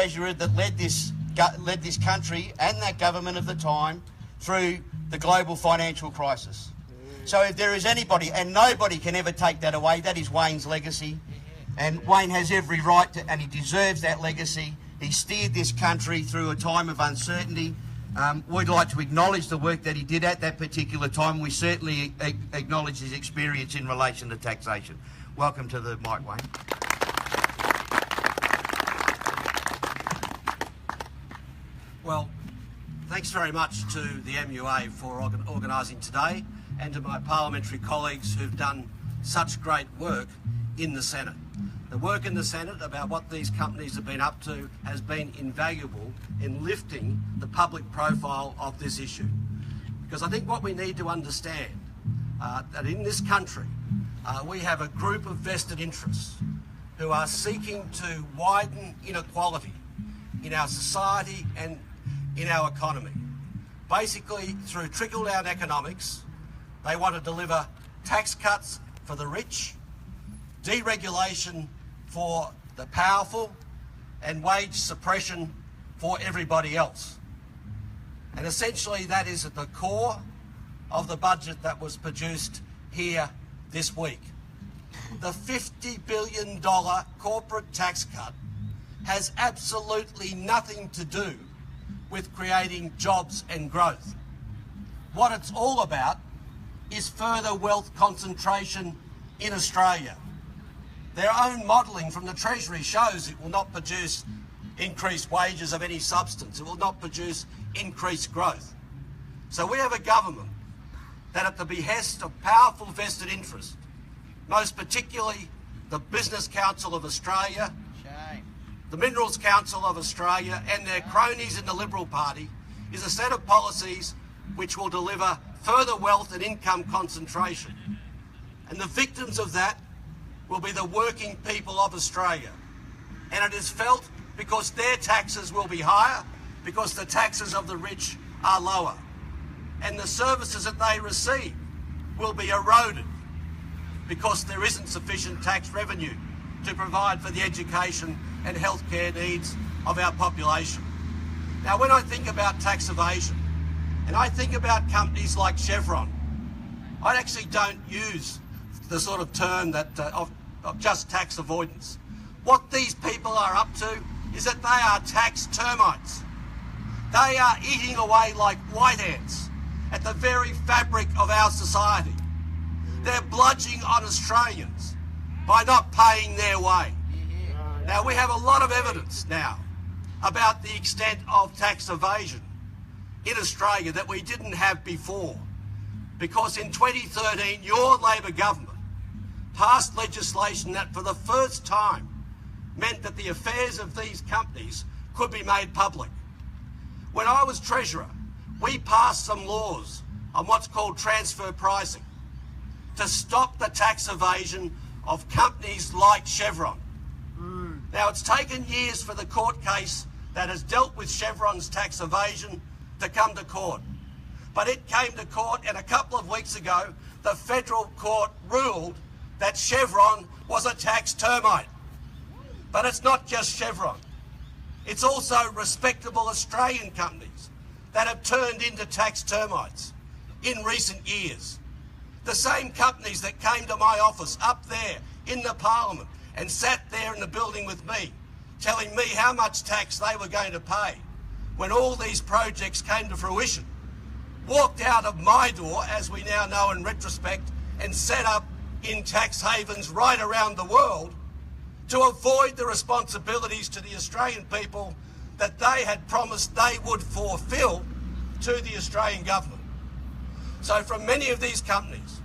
treasurer that led this country and that government of the time through the global financial crisis. So if there is anybody, and nobody can ever take that away, that is Wayne's legacy. And Wayne has every right to, and he deserves that legacy. He steered this country through a time of uncertainty. We'd like to acknowledge the work that he did at that particular time. We certainly acknowledge his experience in relation to taxation. Welcome to the mic, Wayne. Well, thanks very much to the MUA for organising today, and to my parliamentary colleagues who've done such great work in the Senate. The work in the Senate about what these companies have been up to has been invaluable in lifting the public profile of this issue. Because I think what we need to understand that in this country we have a group of vested interests who are seeking to widen inequality in our society and in our economy. Basically, through trickle-down economics, they want to deliver tax cuts for the rich, deregulation for the powerful, and wage suppression for everybody else. And essentially that is at the core of the budget that was produced here this week. The $50 billion corporate tax cut has absolutely nothing to do with creating jobs and growth. What it's all about is further wealth concentration in Australia. Their own modelling from the Treasury shows it will not produce increased wages of any substance. It will not produce increased growth. So we have a government that, at the behest of powerful vested interests, most particularly the Business Council of Australia, the Minerals Council of Australia and their cronies in the Liberal Party, is a set of policies which will deliver further wealth and income concentration. And the victims of that will be the working people of Australia. And it is felt because their taxes will be higher, because the taxes of the rich are lower. And the services that they receive will be eroded because there isn't sufficient tax revenue to provide for the education and healthcare needs of our population. Now, when I think about tax evasion, and I think about companies like Chevron, I actually don't use the sort of term that of just tax avoidance. What these people are up to is that they are tax termites. They are eating away like white ants at the very fabric of our society. They're bludgeoning on Australians by not paying their way. Now, we have a lot of evidence now about the extent of tax evasion in Australia that we didn't have before, because in 2013 your Labor government passed legislation that for the first time meant that the affairs of these companies could be made public. When I was Treasurer, we passed some laws on what's called transfer pricing to stop the tax evasion of companies like Chevron. Now, it's taken years for the court case that has dealt with Chevron's tax evasion to come to court. But it came to court, and a couple of weeks ago, the federal court ruled that Chevron was a tax termite. But it's not just Chevron. It's also respectable Australian companies that have turned into tax termites in recent years. The same companies that came to my office up there in the Parliament and sat there in the building with me, telling me how much tax they were going to pay when all these projects came to fruition, walked out of my door, as we now know in retrospect, and set up in tax havens right around the world to avoid the responsibilities to the Australian people that they had promised they would fulfil to the Australian government. So from many of these companies,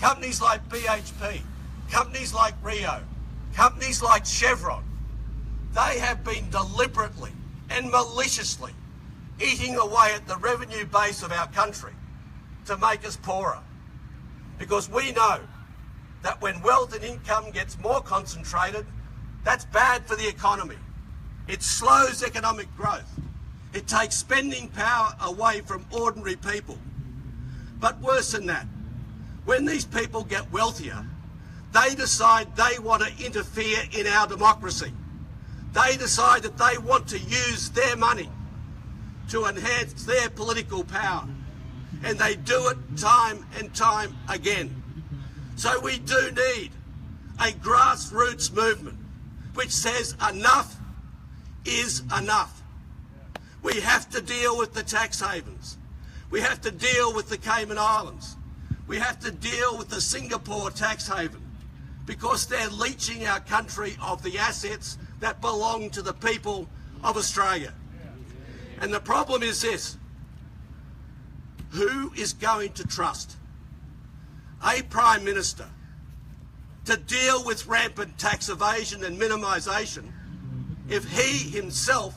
companies like BHP, companies like Rio, companies like Chevron, they have been deliberately and maliciously eating away at the revenue base of our country to make us poorer. Because we know that when wealth and income gets more concentrated, that's bad for the economy. It slows economic growth. It takes spending power away from ordinary people. But worse than that, when these people get wealthier, they decide they want to interfere in our democracy. They decide that they want to use their money to enhance their political power, and they do it time and time again. So we do need a grassroots movement which says enough is enough. We have to deal with the tax havens. We have to deal with the Cayman Islands. We have to deal with the Singapore tax haven, because they're leeching our country of the assets that belong to the people of Australia. And the problem is this: who is going to trust a Prime Minister to deal with rampant tax evasion and minimisation if he himself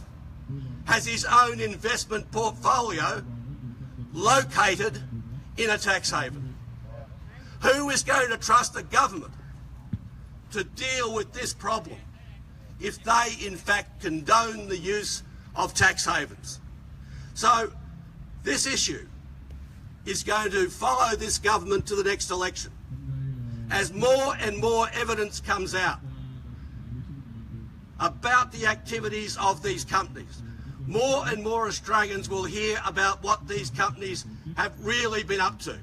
has his own investment portfolio located in a tax haven? Who is going to trust a government to deal with this problem if they in fact condone the use of tax havens? So this issue is going to follow this government to the next election. As more and more evidence comes out about the activities of these companies, more and more Australians will hear about what these companies have really been up to.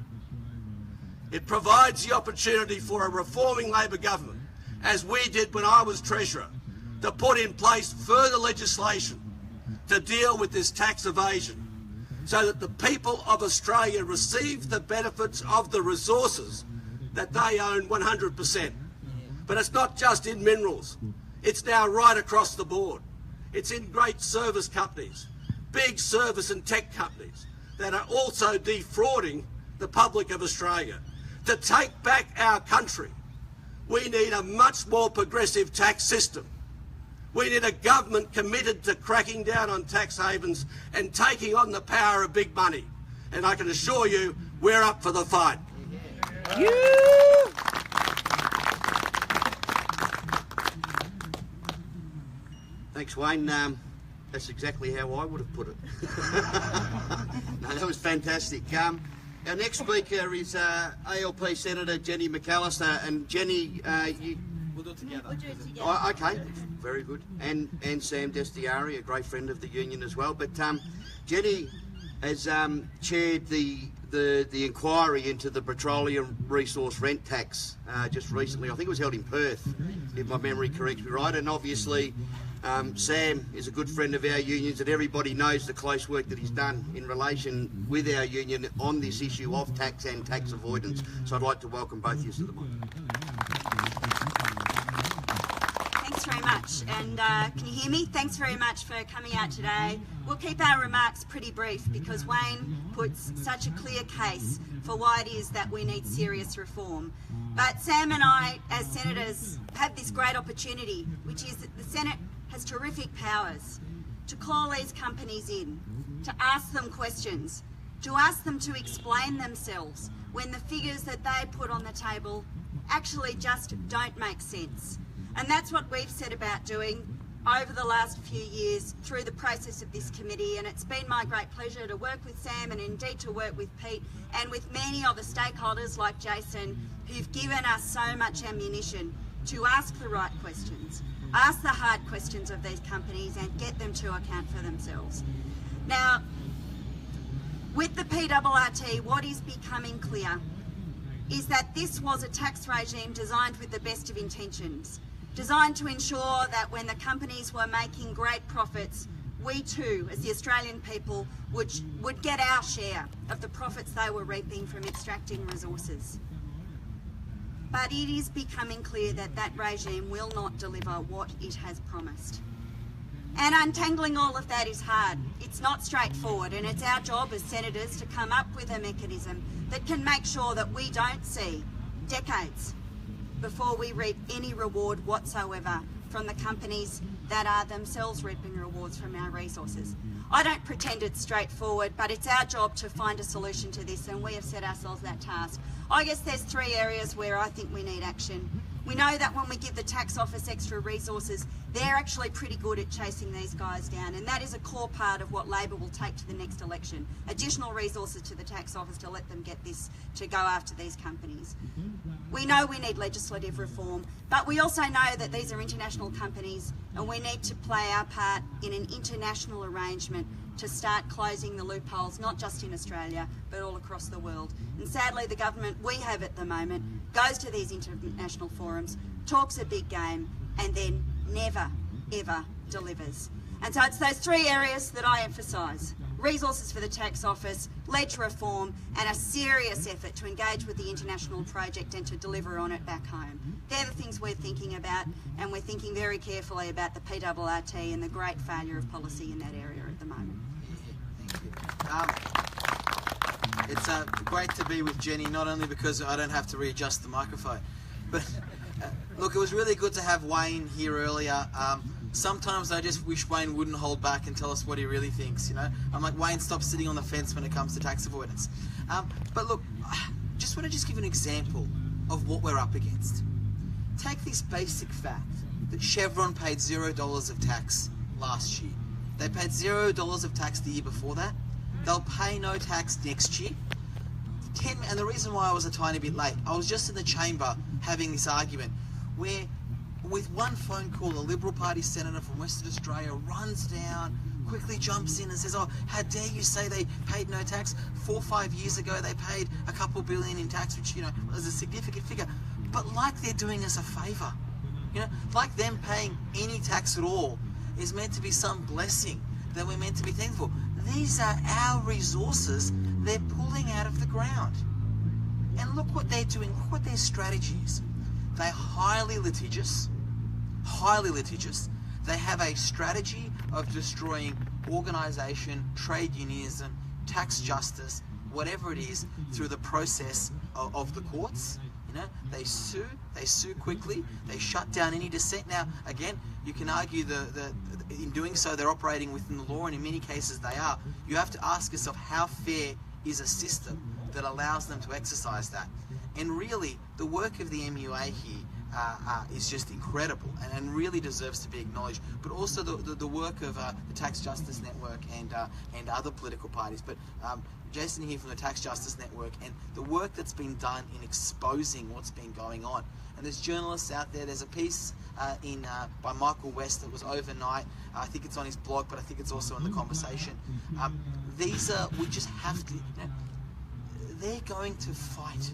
It provides the opportunity for a reforming Labor government, as we did when I was Treasurer, to put in place further legislation to deal with this tax evasion, so that the people of Australia receive the benefits of the resources that they own 100%. But it's not just in minerals. It's now right across the board. It's in great service companies, big service and tech companies that are also defrauding the public of Australia. To take back our country, we need a much more progressive tax system. We need a government committed to cracking down on tax havens and taking on the power of big money. And I can assure you, we're up for the fight. Thanks, Wayne. That's exactly how I would have put it. No, that was fantastic. Our next speaker is ALP Senator Jenny McAllister, and Jenny, We'll do it together. We'll do it together. oh, okay, very good. And Sam Dastyari, a great friend of the union as well. But Jenny has chaired the inquiry into the petroleum resource rent tax just recently. I think it was held in Perth, if my memory corrects me right. And obviously, Sam is a good friend of our unions, and everybody knows the close work that he's done in relation with our union on this issue of tax and tax avoidance. So I'd like to welcome both of you to the mic. Thanks very much. And can you hear me? Thanks very much for coming out today. We'll keep our remarks pretty brief because Wayne puts such a clear case for why it is that we need serious reform. But Sam and I, as senators, have this great opportunity, which is that the Senate has terrific powers to call these companies in, to ask them questions, to ask them to explain themselves when the figures that they put on the table actually just don't make sense. And that's what we've set about doing over the last few years through the process of this committee, and it's been my great pleasure to work with Sam and indeed to work with Pete and with many other stakeholders like Jason, who've given us so much ammunition to ask the right questions, ask the hard questions of these companies and get them to account for themselves. Now, with the PRRT, what is becoming clear is that this was a tax regime designed with the best of intentions, designed to ensure that when the companies were making great profits, we too, as the Australian people, would get our share of the profits they were reaping from extracting resources. But it is becoming clear that that regime will not deliver what it has promised. And untangling all of that is hard. It's not straightforward, and it's our job as senators to come up with a mechanism that can make sure that we don't see decades before we reap any reward whatsoever from the companies that are themselves reaping rewards from our resources. I don't pretend it's straightforward, but it's our job to find a solution to this, and we have set ourselves that task. I guess there's three areas where I think we need action. We know that when we give the tax office extra resources, they're actually pretty good at chasing these guys down, and that is a core part of what Labor will take to the next election. Additional resources to the tax office to let them get this, to go after these companies. We know we need legislative reform, but we also know that these are international companies, and we need to play our part in an international arrangement to start closing the loopholes, not just in Australia, but all across the world. And sadly, the government we have at the moment goes to these international forums, talks a big game, and then never, ever delivers. And so it's those three areas that I emphasise: resources for the tax office, ledger reform, and a serious effort to engage with the international project and to deliver on it back home. They're the things we're thinking about, and we're thinking very carefully about the PRRT and the great failure of policy in that area at the moment. It's great to be with Jenny, not only because I don't have to readjust the microphone, but look, it was really good to have Wayne here earlier. Sometimes I just wish Wayne wouldn't hold back and tell us what he really thinks, you know. I'm like, Wayne, stop sitting on the fence when it comes to tax avoidance. But look, just want to give an example of what we're up against. Take this basic fact that Chevron paid $0 of tax last year. They paid $0 of tax the year before that. They'll pay no tax next year. And the reason why I was a tiny bit late, I was just in the chamber having this argument where, with one phone call, a Liberal Party senator from Western Australia runs down, quickly jumps in and says, oh, how dare you say they paid no tax? 4 or 5 years ago they paid a couple billion in tax, which, you know, is a significant figure. But like they're doing us a favour. You know, like them paying any tax at all is meant to be some blessing that we're meant to be thankful for. These are our resources they're pulling out of the ground. And look what they're doing, look what their strategy is. They're highly litigious. They have a strategy of destroying organisation, trade unionism, tax justice, whatever it is, through the process of the courts. You know, they sue quickly, they shut down any dissent. Now, again, you can argue in doing so they're operating within the law, and in many cases they are. You have to ask yourself, how fair is a system that allows them to exercise that? And really, the work of the MUA here is just incredible and really deserves to be acknowledged, but also the work of the Tax Justice Network and other political parties. But Jason here from the Tax Justice Network, and the work that's been done in exposing what's been going on. And there's journalists out there. There's a piece by Michael West that was overnight. I think it's on his blog, but I think it's also in the conversation. We just have to, you know, they're going to fight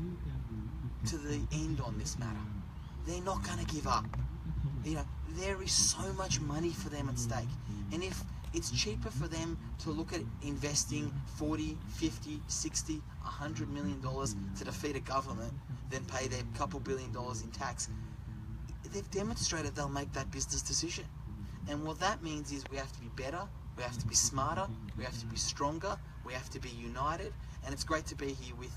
to the end on this matter. They're not going to give up. You know, there is so much money for them at stake. And if it's cheaper for them to look at investing 40, 50, 60, $100 million to defeat a government than pay their couple $1 billion in tax, they've demonstrated they'll make that business decision. And what that means is we have to be better, we have to be smarter, we have to be stronger, we have to be united. And it's great to be here with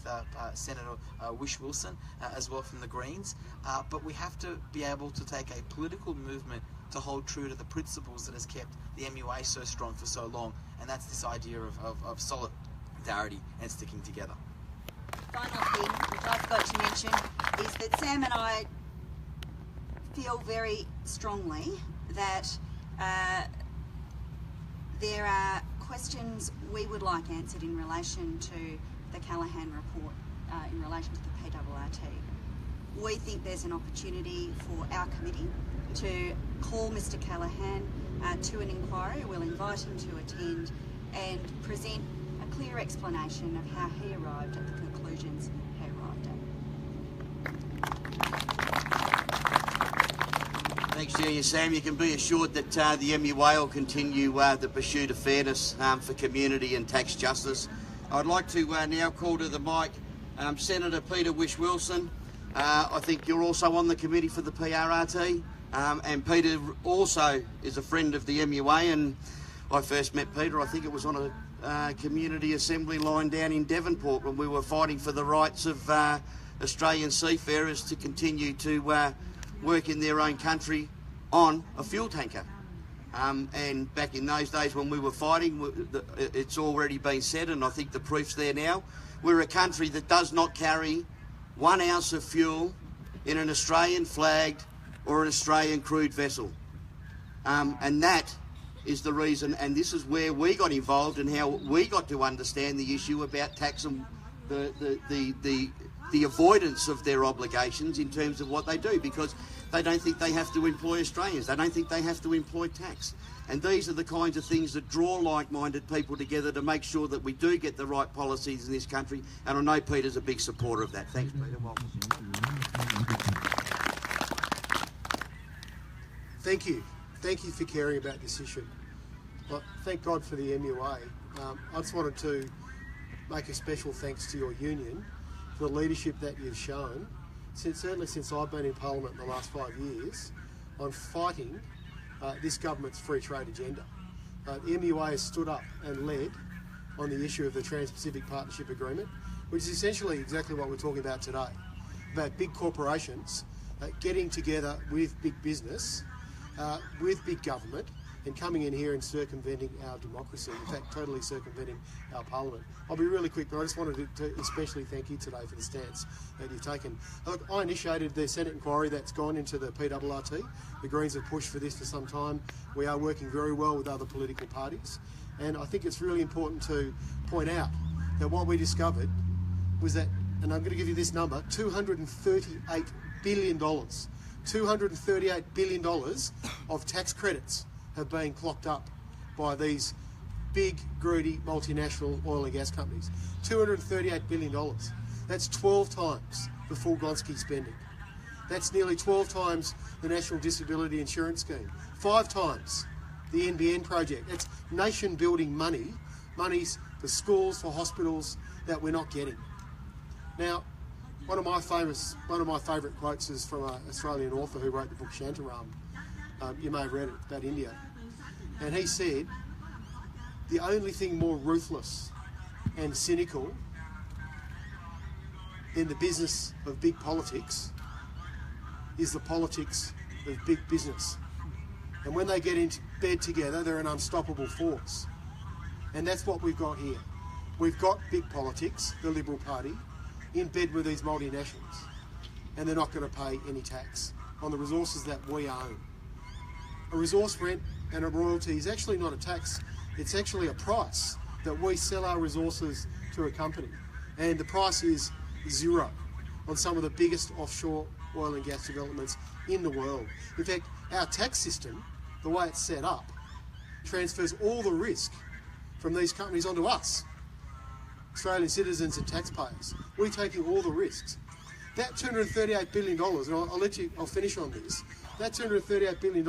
Senator Whish-Wilson as well from the Greens. But we have to be able to take a political movement to hold true to the principles that has kept the MUA so strong for so long. And that's this idea of solidarity and sticking together. Final thing which I forgot to mention is that Sam and I feel very strongly that there are questions we would like answered in relation to the Callaghan report, in relation to the PRRT. We think there's an opportunity for our committee to call Mr Callaghan to an inquiry. We'll invite him to attend and present a clear explanation of how he arrived at the conclusions he arrived at. Thanks to you, Sam. You can be assured that the MUA will continue the pursuit of fairness for community and tax justice. I'd like to now call to the mic Senator Peter Whish-Wilson. I think you're also on the committee for the PRRT, and Peter also is a friend of the MUA, and I first met Peter, I think it was on a community assembly line down in Devonport when we were fighting for the rights of Australian seafarers to continue to work in their own country on a fuel tanker. And back in those days when we were fighting, it's already been said, and I think the proof's there now. We're a country that does not carry 1 ounce of fuel in an Australian flagged or an Australian crewed vessel. And that is the reason, and this is where we got involved and how we got to understand the issue about tax and the avoidance of their obligations in terms of what they do, because they don't think they have to employ Australians. They don't think they have to employ tax. And these are the kinds of things that draw like-minded people together to make sure that we do get the right policies in this country. And I know Peter's a big supporter of that. Thanks, Peter. Welcome. Thank you. Thank you for caring about this issue. Well, thank God for the MUA. I just wanted to make a special thanks to your union for the leadership that you've shown, certainly since I've been in Parliament in the last 5 years, on fighting this government's free trade agenda. The MUA has stood up and led on the issue of the Trans-Pacific Partnership Agreement, which is essentially exactly what we're talking about today, about big corporations getting together with big business, with big government, and coming in here and circumventing our democracy, in fact totally circumventing our parliament. I'll be really quick, but I just wanted to especially thank you today for the stance that you've taken. Look, I initiated the Senate inquiry that's gone into the PRRT. The Greens have pushed for this for some time. We are working very well with other political parties, and I think it's really important to point out that what we discovered was that, and I'm going to give you this number, $238 billion. $238 billion of tax credits have been clocked up by these big, greedy, multinational oil and gas companies. $238 billion. That's 12 times the full Gonski spending. That's nearly 12 times the National Disability Insurance Scheme. 5 times the NBN project. It's nation-building money, monies for schools, for hospitals that we're not getting. Now, one of my favourite quotes is from an Australian author who wrote the book Shantaram. You may have read it, about India. And he said, the only thing more ruthless and cynical in the business of big politics is the politics of big business. And when they get into bed together, they're an unstoppable force. And that's what we've got here. We've got big politics, the Liberal Party, in bed with these multinationals, and they're not going to pay any tax on the resources that we own. A resource rent and a royalty is actually not a tax, it's actually a price that we sell our resources to a company, and the price is zero on some of the biggest offshore oil and gas developments in the world. In fact, our tax system, the way it's set up, transfers all the risk from these companies onto us, Australian citizens and taxpayers. We're taking all the risks. That $238 billion, and I'll finish on this, that $238 billion,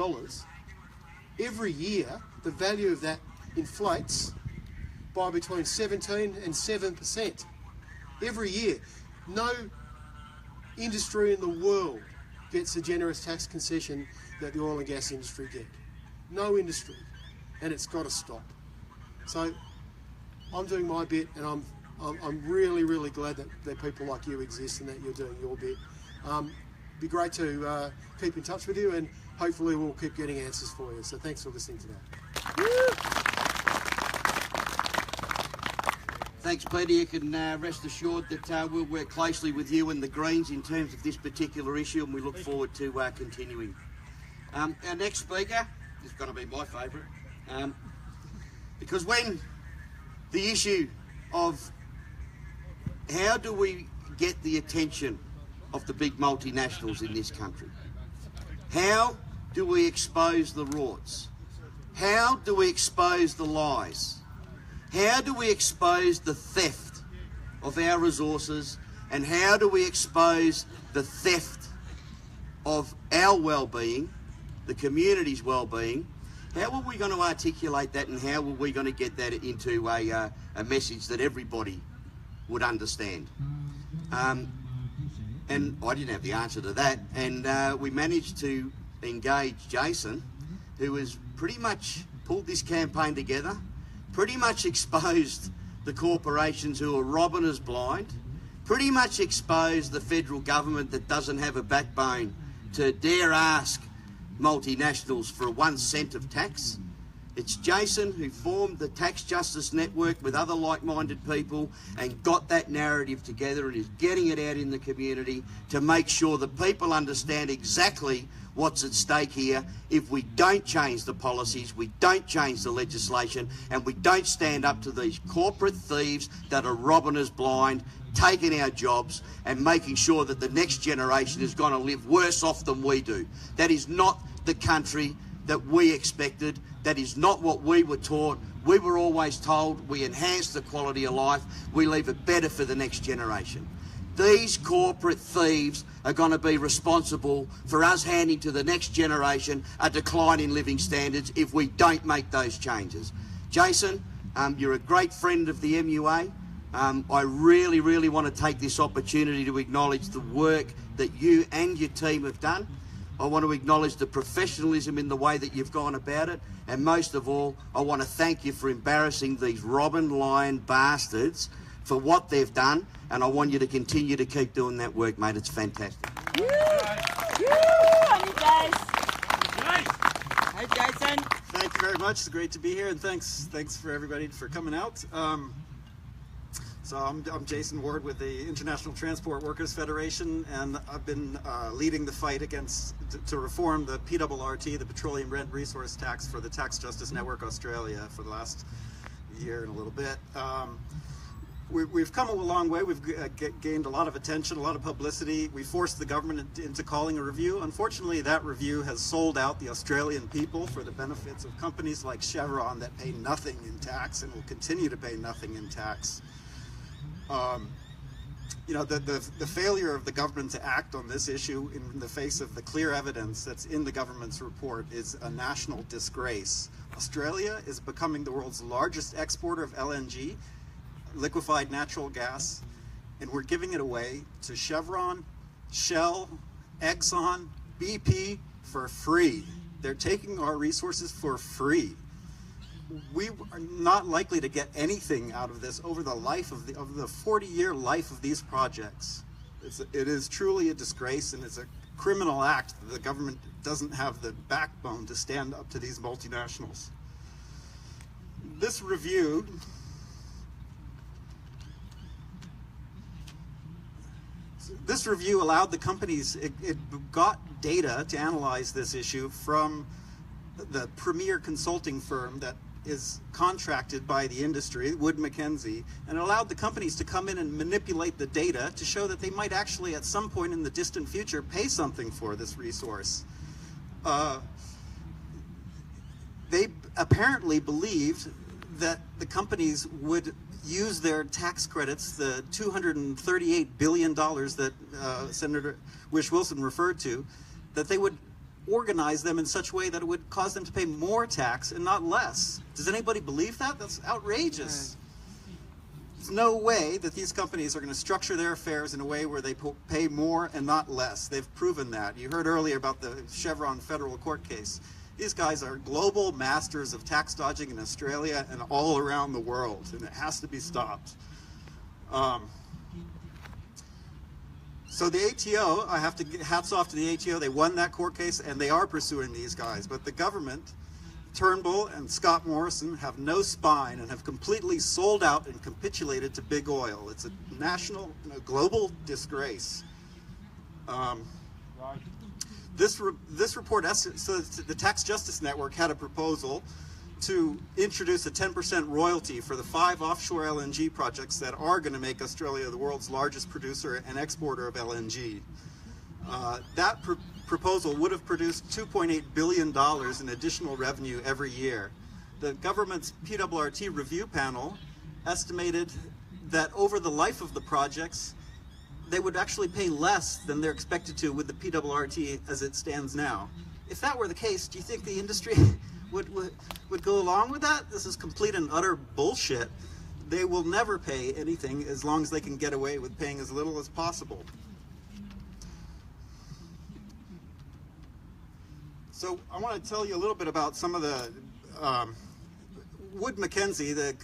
every year the value of that inflates by between 17 and 7%. Every year. No industry in the world gets the generous tax concession that the oil and gas industry get. No industry. And it's got to stop. So I'm doing my bit, and I'm really, really glad that people like you exist and that you're doing your bit. Be great to keep in touch with you, and hopefully we'll keep getting answers for you. So thanks for listening today. Thanks, Peter. You can rest assured that we'll work closely with you and the Greens in terms of this particular issue, and we look forward to continuing. Our next speaker is going to be my favourite, because when the issue of how do we get the attention of the big multinationals in this country? How do we expose the rorts? How do we expose the lies? How do we expose the theft of our resources? And how do we expose the theft of our well-being, the community's well-being? How are we going to articulate that, and how are we going to get that into a message that everybody would understand? And I didn't have the answer to that, and we managed to engage Jason, who has pretty much pulled this campaign together, pretty much exposed the corporations who are robbing us blind, pretty much exposed the federal government that doesn't have a backbone to dare ask multinationals for 1 cent of tax, It's Jason who formed the Tax Justice Network with other like-minded people and got that narrative together and is getting it out in the community to make sure that people understand exactly what's at stake here. If we don't change the policies, we don't change the legislation, and we don't stand up to these corporate thieves that are robbing us blind, taking our jobs and making sure that the next generation is going to live worse off than we do. That is not the country that we expected. That is not what we were taught. We were always told we enhance the quality of life, we leave it better for the next generation. These corporate thieves are going to be responsible for us handing to the next generation a decline in living standards if we don't make those changes. Jason, you're a great friend of the MUA. I really, really want to take this opportunity to acknowledge the work that you and your team have done. I want to acknowledge the professionalism in the way that you've gone about it. And most of all, I want to thank you for embarrassing these robbing, lying bastards for what they've done. And I want you to continue to keep doing that work, mate. It's fantastic. Woo! Woo! On you guys. Hi, Jason. Thank you very much. It's great to be here, and thanks for everybody for coming out. So I'm Jason Ward with the International Transport Workers Federation, and I've been leading the fight to reform the PRRT, the Petroleum Rent Resource Tax, for the Tax Justice Network Australia for the last year and a little bit. We've come a long way. We've gained a lot of attention, a lot of publicity. We forced the government into calling a review. Unfortunately, that review has sold out the Australian people for the benefits of companies like Chevron that pay nothing in tax and will continue to pay nothing in tax. You know, the failure of the government to act on this issue in the face of the clear evidence that's in the government's report is a national disgrace. Australia is becoming the world's largest exporter of LNG, liquefied natural gas, and we're giving it away to Chevron, Shell, Exxon, BP for free. They're taking our resources for free. We are not likely to get anything out of this over the life of the 40-year life of these projects. It is truly a disgrace, and it's a criminal act that the government doesn't have the backbone to stand up to these multinationals. This review allowed the companies, it got data to analyze this issue from the premier consulting firm that is contracted by the industry, Wood Mackenzie, and allowed the companies to come in and manipulate the data to show that they might actually at some point in the distant future pay something for this resource. They apparently believed that the companies would use their tax credits, the $238 billion that Senator Whish-Wilson referred to, that they would organize them in such a way that it would cause them to pay more tax and not less. Does anybody believe that? That's outrageous. There's no way that these companies are going to structure their affairs in a way where they pay more and not less. They've proven that. You heard earlier about the Chevron federal court case. These guys are global masters of tax dodging in Australia and all around the world, and it has to be stopped. So the ATO, I have to give hats off to the ATO. They won that court case, and they are pursuing these guys. But the government, Turnbull and Scott Morrison, have no spine and have completely sold out and capitulated to big oil. It's a national, global disgrace. This report, so the Tax Justice Network had a proposal to introduce a 10% royalty for the 5 offshore LNG projects that are going to make Australia the world's largest producer and exporter of LNG. That proposal would have produced $2.8 billion in additional revenue every year. The government's PRRT review panel estimated that over the life of the projects, they would actually pay less than they're expected to with the PRRT as it stands now. If that were the case, do you think the industry would go along with that? This is complete and utter bullshit. They will never pay anything as long as they can get away with paying as little as possible. So I want to tell you a little bit about some of the Wood Mackenzie, the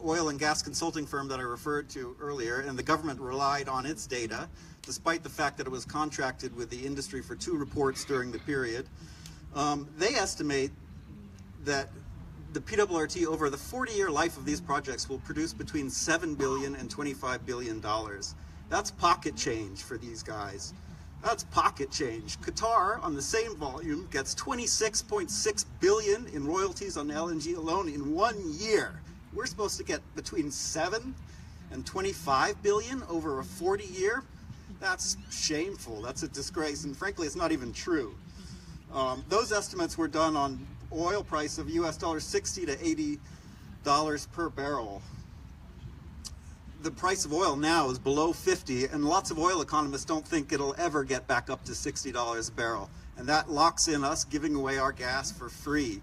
oil and gas consulting firm that I referred to earlier, and the government relied on its data, despite the fact that it was contracted with the industry for 2 reports during the period. They estimate that the PRRT over the 40-year life of these projects will produce between $7 billion and $25 billion. That's pocket change for these guys. That's pocket change. Qatar, on the same volume, gets $26.6 billion in royalties on LNG alone in 1 year. We're supposed to get between 7 and 25 billion over a 40-year. That's shameful. That's a disgrace, and frankly, it's not even true. Those estimates were done on oil price of US $60 to $80 per barrel. The price of oil now is below 50, and lots of oil economists don't think it'll ever get back up to $60 a barrel, and that locks in us giving away our gas for free.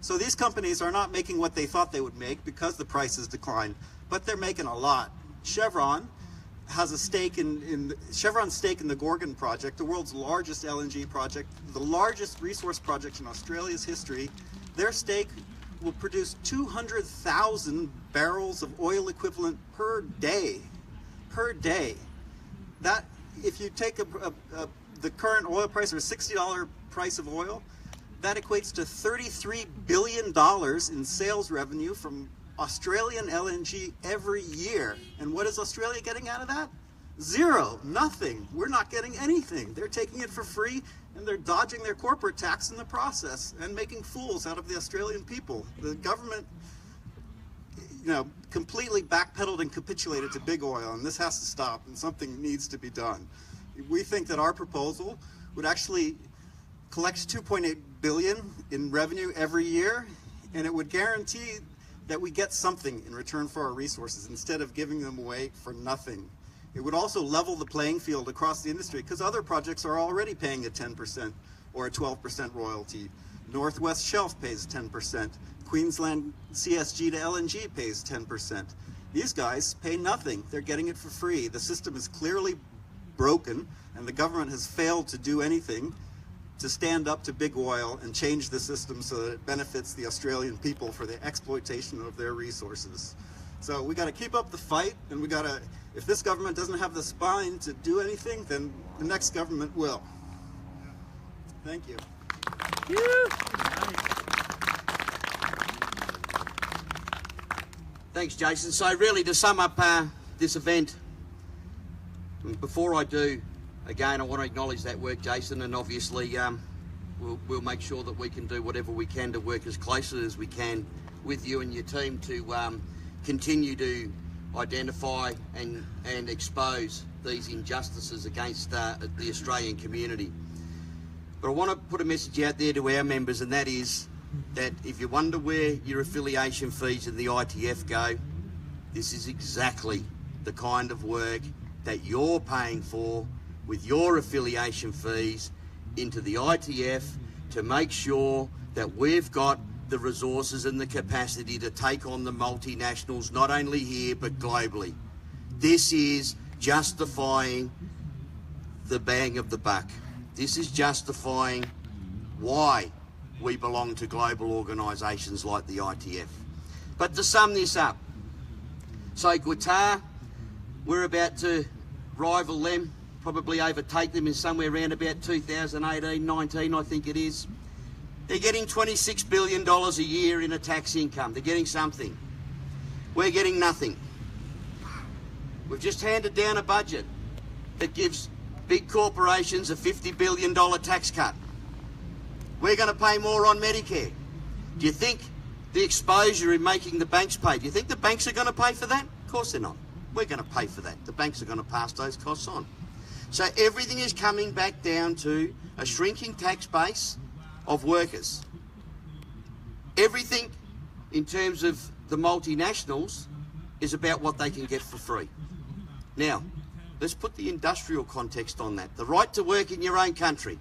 So these companies are not making what they thought they would make because the prices declined, but they're making a lot. Chevron has a stake Chevron's stake in the Gorgon project, the world's largest LNG project, the largest resource project in Australia's history. Their stake will produce 200,000 barrels of oil equivalent per day. That, if you take the current oil price or $60 price of oil, that equates to $33 billion in sales revenue from Australian LNG every year. And what is Australia getting out of that? Zero, nothing. We're not getting anything. They're taking it for free, and they're dodging their corporate tax in the process and making fools out of the Australian people. The government, completely backpedaled and capitulated to big oil, and this has to stop, and something needs to be done. We think that our proposal would actually collect $2.8 billion in revenue every year, and it would guarantee that we get something in return for our resources instead of giving them away for nothing. It would also level the playing field across the industry because other projects are already paying a 10% or a 12% royalty. Northwest Shelf pays 10%. Queensland CSG to LNG pays 10%. These guys pay nothing. They're getting it for free. The system is clearly broken, and the government has failed to do anything to stand up to big oil and change the system so that it benefits the Australian people for the exploitation of their resources. So we got to keep up the fight, and we got to, if this government doesn't have the spine to do anything, then the next government will. Thank you. Thanks, Jason. So really, to sum up this event, before I do, again, I want to acknowledge that work, Jason, and obviously we'll make sure that we can do whatever we can to work as closely as we can with you and your team to continue to identify and expose these injustices against the Australian community. But I want to put a message out there to our members, and that is that if you wonder where your affiliation fees in the ITF go, this is exactly the kind of work that you're paying for with your affiliation fees into the ITF to make sure that we've got the resources and the capacity to take on the multinationals, not only here but globally. This is justifying the bang of the buck. This is justifying why we belong to global organisations like the ITF. But to sum this up, so Qatar, we're about to rival them, probably overtake them in somewhere around about 2018-19, I think it is. They're getting $26 billion a year in a tax income. They're getting something. We're getting nothing. We've just handed down a budget that gives big corporations a $50 billion tax cut. We're going to pay more on Medicare. Do you think the exposure in making the banks pay, do you think the banks are going to pay for that? Of course they're not. We're going to pay for that. The banks are going to pass those costs on. So everything is coming back down to a shrinking tax base of workers. Everything in terms of the multinationals is about what they can get for free. Now, let's put the industrial context on that. The right to work in your own country.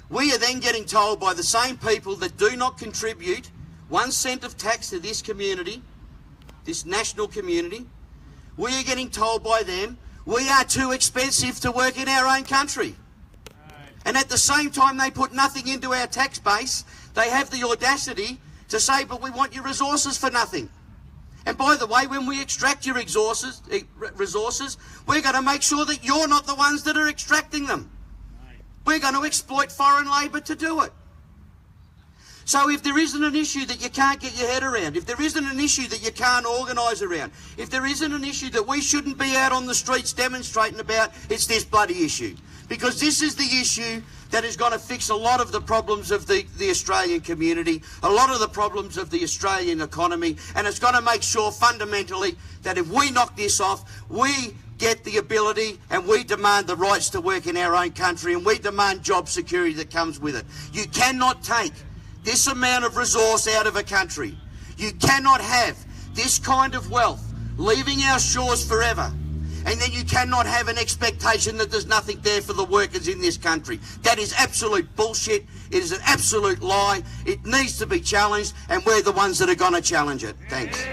We are then getting told by the same people that do not contribute 1 cent of tax to this community, this national community, we are getting told by them we are too expensive to work in our own country. And at the same time they put nothing into our tax base, they have the audacity to say, but we want your resources for nothing. And by the way, when we extract your resources, we're going to make sure that you're not the ones that are extracting them. We're going to exploit foreign labour to do it. So if there isn't an issue that you can't get your head around, if there isn't an issue that you can't organise around, if there isn't an issue that we shouldn't be out on the streets demonstrating about, it's this bloody issue. Because this is the issue that is going to fix a lot of the problems of the Australian community, a lot of the problems of the Australian economy, and it's going to make sure fundamentally that if we knock this off, we get the ability and we demand the rights to work in our own country, and we demand job security that comes with it. You cannot take this amount of resource out of a country. You cannot have this kind of wealth leaving our shores forever, and then you cannot have an expectation that there's nothing there for the workers in this country. That is absolute bullshit. It is an absolute lie. It needs to be challenged, and we're the ones that are going to challenge it. Thanks.